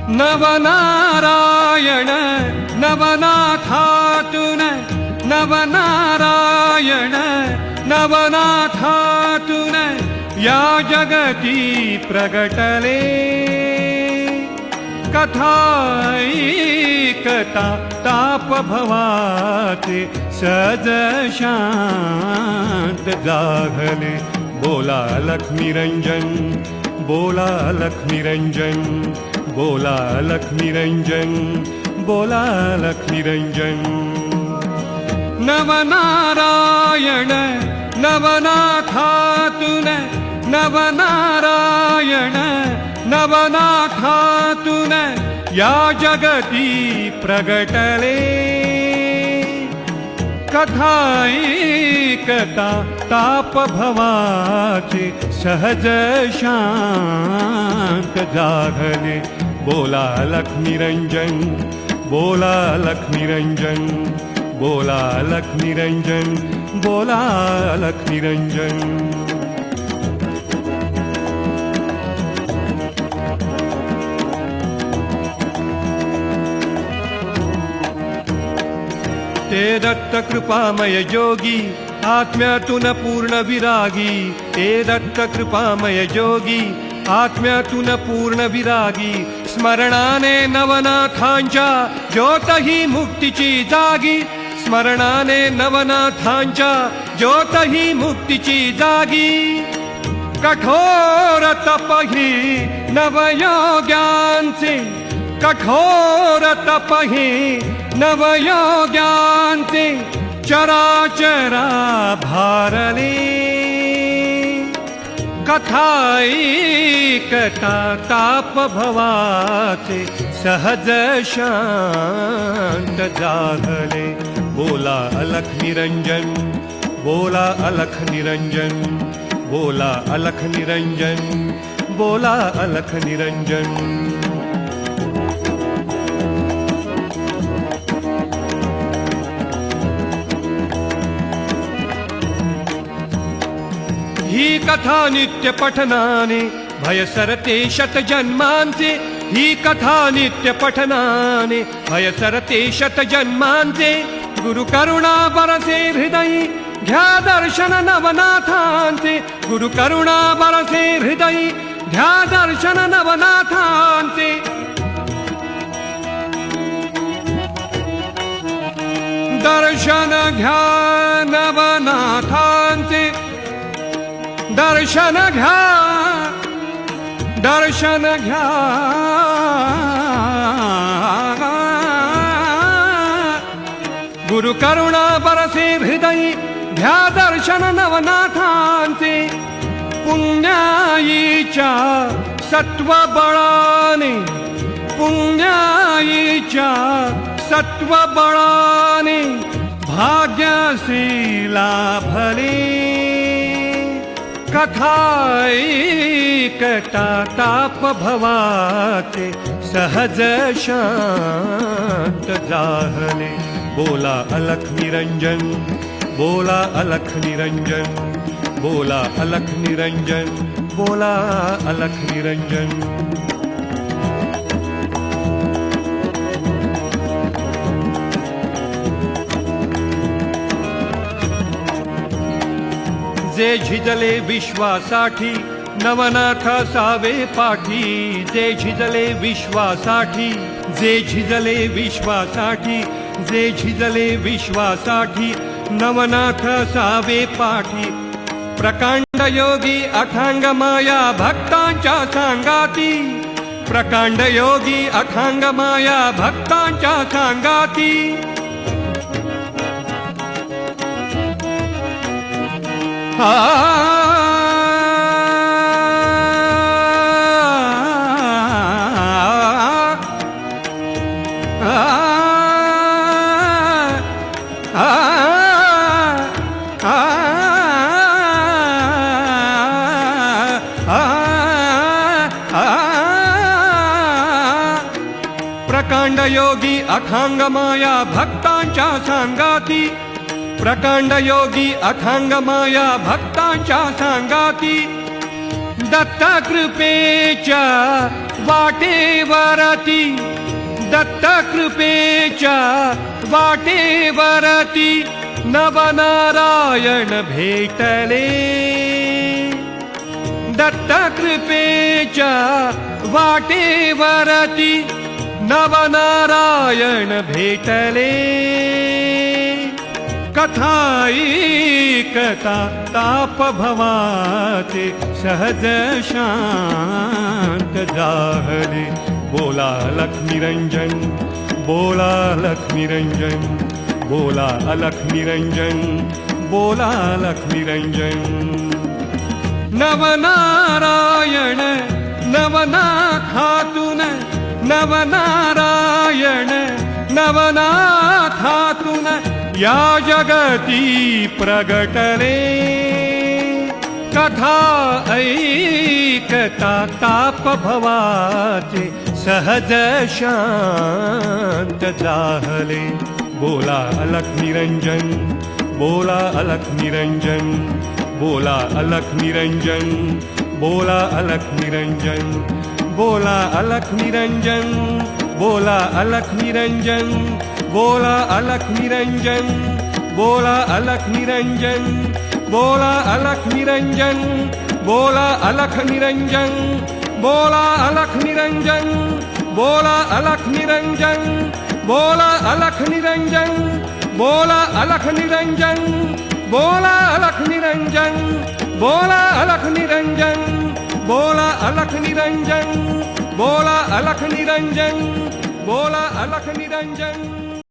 नवनारायण नवनाथातून नवनारायण नवनाथातून या जगती प्रगटले कथा ताप भवाचे सहज शांत जागले बोला लक्ष्मी रंजन बोला लक्ष्मी रंजन बोला लक्ष्मी रंजन बोला लक्ष्मी रंजन नवनारायण नवनाथातून नवनारायण नवनाथातून या जगती प्रगटले कथा ताप भवाचे सहज शांत जागले बोला लक्ष्मी रंजन बोला लक्ष्मी रंजन बोला लक्ष्मी रंजन बोला लक्ष्मी रंजन ते दत्त कृपामय योगी आत्म्यातून पूर्ण विरागी ते दत्त कृपामय योगी आत्म्यातून पूर्ण विरागी स्मरणाने नवनाथांच्या ज्योतही मुक्तीची जागी स्मरणाने नवनाथांच्या ज्योतही मुक्तीची जागी कठोर तपही नवयोग्यांचे कठोर तपही नवयोग्यांचे चराचरा भारले कथा ताप भवाचे सहज शांत जागले बोला अलख निरंजन बोला अलख निरंजन बोला अलख निरंजन बोला अलख निरंजन ही कथा नित्य पठनाने भय सरते शत जन्मांचे ही कथा नित्य पठनाने भय सरते शत जन्मांचे गुरु करुणा बरसे हृदय घ्या दर्शन नवनाथांचे गुरु करुणा बरसे हृदय घ्या दर्शन नवनाथांचे दर्शन घ्या नवनाथांचे दर्शन घ्या गुरु करुणा बरसे हृदय घ्या दर्शन नवनाथांचे पुण्याईच्या सत्व बळाने पुण्याईच्या सत्व बळाने भाग्यसे लाभले कथा ताप भवाचे सहज शांत जाहले बोला अलख निरंजन बोला अलख निरंजन बोला अलख निरंजन बोला अलख निरंजन जे झिजले विश्वासाठी नवनाथ सावे पाठी जे झिजले विश्वासाठी जे झिजले विश्वासाठी जे झिजले विश्वासाठी नवनाथ सावे पाठी प्रकांड योगी अथांग माया भक्तांच्या सांगाती प्रकांड योगी अथांग माया भक्तांच्या सांगाती प्रकांड योगी अथांग माया भक्तांच्या सांगाती प्रकांड योगी अथांग माया भक्तांच्या सांगाती दत्तकृपेच्या वाटेवरती दत्तकृपेच्या वाटेवरती नवनारायण भेटले दत्तकृपेच्या वाटेवरती नवनारायण भेटले कथा ऐकता ताप भवाचे सहज शांत जाहले बोला लक्ष्मीरंजन बोला लक्ष्मीरंजन बोला लक्ष्मीरंजन बोला लक्ष्मीरंजन नवनारायण नवनाथातून नवनारायण नवनाथातून या जगती प्रगटले कथा ऐकता ताप भवाचे सहज शांत जाहले बोला लक्ष्मीरंजन बोला लक्ष्मीरंजन बोला लक्ष्मीरंजन बोला लक्ष्मीरंजन बोला लक्ष्मीरंजन बोला लक्ष्मीरंजन बोला लक्ष्मीरंजन बोला लक्ष्मीरंजन बोला लक्ष्मीरंजन बोला लक्ष्मीरंजन बोला लक्ष्मीरंजन बोला लक्ष्मीरंजन बोला लक्ष्मीरंजन बोला लक्ष्मीरंजन बोला लक्ष्मीरंजन बोला लक्ष्मीरंजन बोला लक्ष्मीरंजन बोला लक्ष्मीरंजन बोला लक्ष्मीरंजन